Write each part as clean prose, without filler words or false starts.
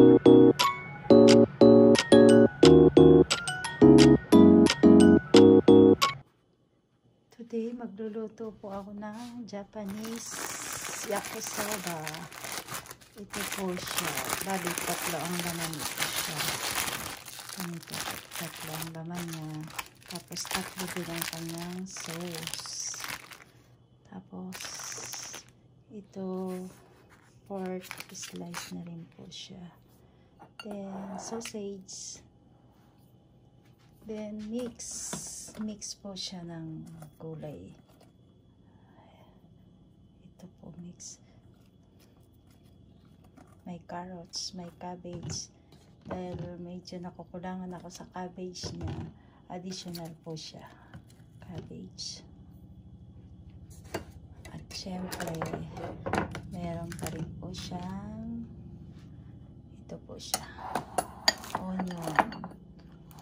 Today, magluluto po ako ng Japanese yakisoba. Ito po siya. Bali, tatlo ang laman nito siya. Ganito, tatlo ang laman niya. Tapos, tatlo din ang kanyang sauce. Tapos, ito, pork slice na rin po siya. Then, sausage. Then, mix po siya ng gulay. Ito po, mix. May carrots, may cabbage. Dahil medyo nakukulangan ako sa cabbage niya, additional po siya. Cabbage. At syempre, meron pa rin po siyang, ito po siya, onion.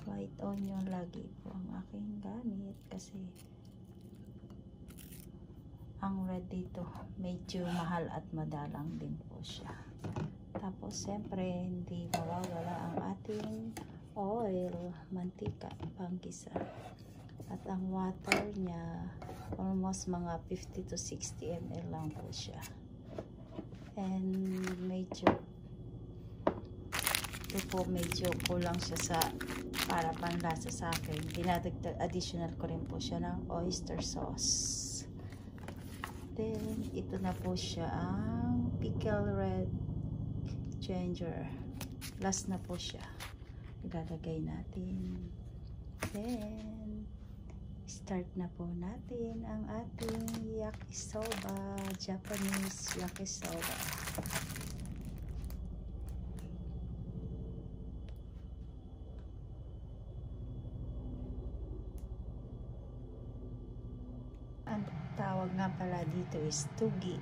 White onion lagi po ang aking gamit kasi ang red dito medyo mahal at madalang din po siya. Tapos siyempre hindi mawawala ang ating oil, mantika, panggisa. At ang water niya almost mga 50 to 60 ml lang po siya. And medyo ito po medyo kulang siya sa para panlasa sa akin. Dinadagdag additional ko rin po siya ng oyster sauce. Then ito na po siya ang pickled red ginger. Last na po siya. Ilalagay natin. Then start na po natin ang ating yakisoba, Japanese yakisoba. Ang tawag nga pala dito is tugi.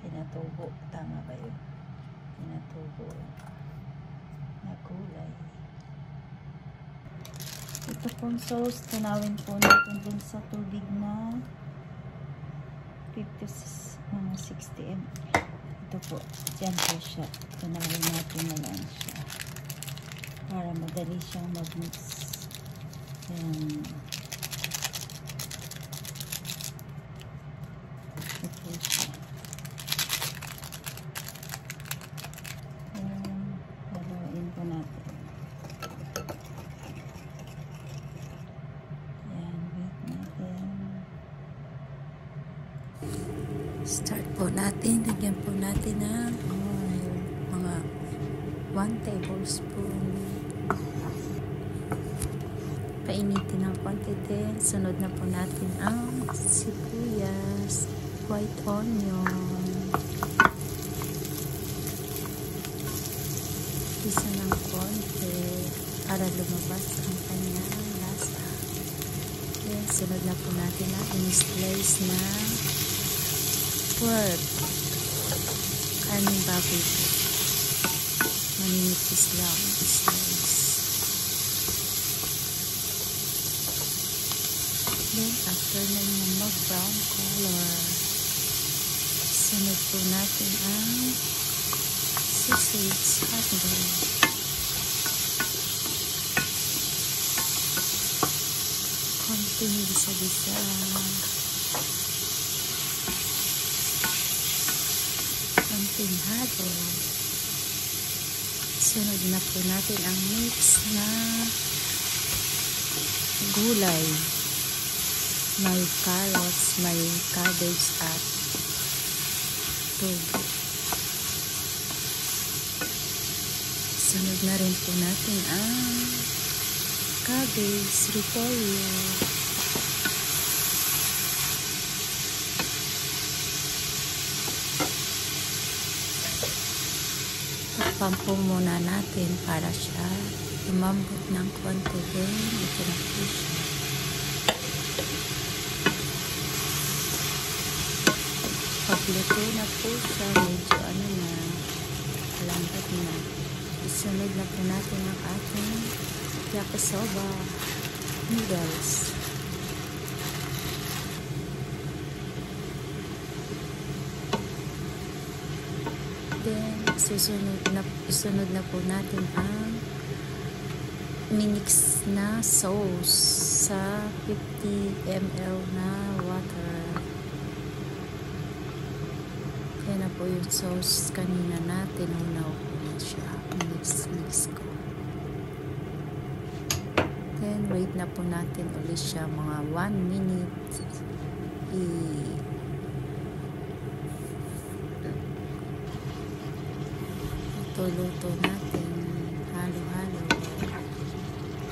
Pinatubo. Tama ba yun? Pinatubo na gulay. Ito pong sauce, tunawin po natin dun sa tubig na 60 ml. Ito po, dyan po siya. Tunawin natin na lang siya para madali siyang mag-mix. Then, start po natin, lagyan po natin ng oil, mga 1 tablespoon. Painitin ng konti din. Sunod na po natin ang sibuyas, white onion. Isa ng konti para lumabas ang kanyang lasa. Then, sunod na po natin ang in-slice na pork. Kaning baboy po. Maninipis lang. Slice. Then, after na yung mag-brown color, sunod po natin ang sausage hotdog. Konting bisa-bisa. Konting hotdog. Sunod na po natin ang mix na gulay. May carrots, may cabbage at togo. Sunod na rin po natin ang cabbage, repolyo. Takpan po muna natin para siya lumambot ng konti din. Ito na po siya. Pagluto na po siya, medyo ano na, lambat na. Isunod na po natin ang ating yakisoba noodles. Then, isunod na po natin ang minix na sauce sa 50 ml na water. Yan na po yung sauce kanina natin. Unaw ko na siya. Mix ko. Then, wait na po natin ulit siya mga 1 minute. Luto natin. Halo-halo.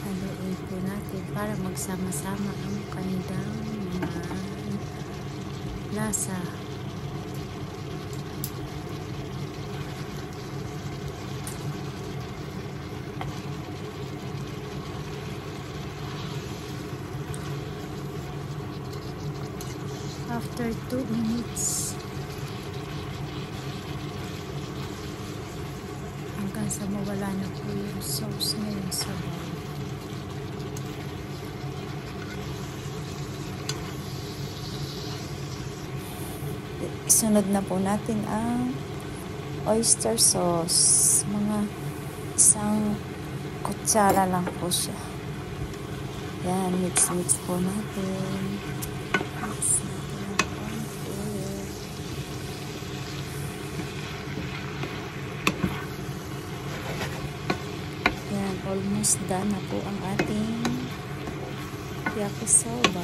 Haluin po natin para magsama-sama ang kanilang mga lasa. After 2 minutes, hanggang sa mawala na po yung sauce na yung sabaw. Isunod na po natin ang oyster sauce. Mga 1 kutsara lang po siya. Yan, mix po natin. Almost done na po ang ating yakisoba.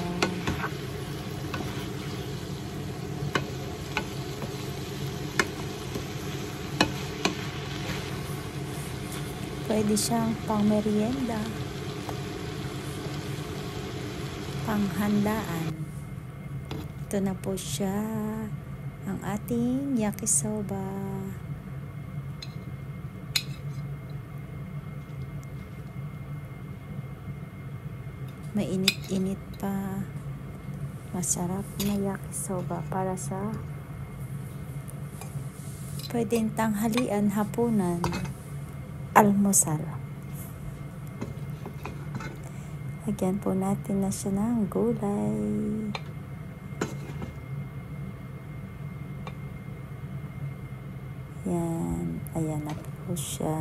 Pwede siyang pang merienda, panghandaan. Ito na po siya, ang ating yakisoba. Mainit-init pa, masarap na yakisoba para sa pwedeng tanghalian, hapunan, almusal. Lagyan po natin na siya ng gulay. Yan, ayan na po siya.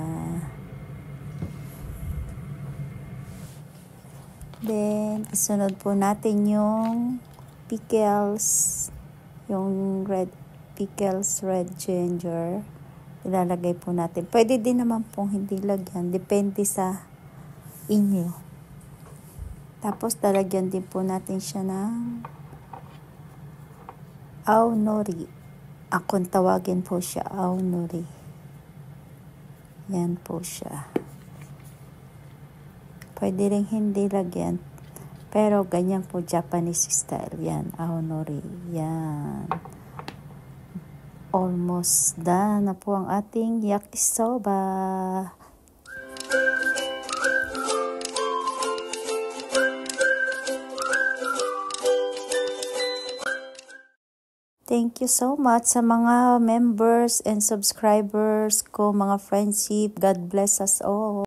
Then, isunod po natin yung pickles, yung red pickles, red ginger. Ilalagay po natin. Pwede din naman pong hindi lagyan. Depende sa inyo. Tapos, lalagyan din po natin siya ng aonori. Akong tawagin po siya aonori. Yan po siya. Pwede rin hindi lagyan. Pero ganyan po Japanese style. Yan, aonori. Yan. Almost done na po ang ating yakisoba. Thank you so much sa mga members and subscribers ko, mga friendship. God bless us all.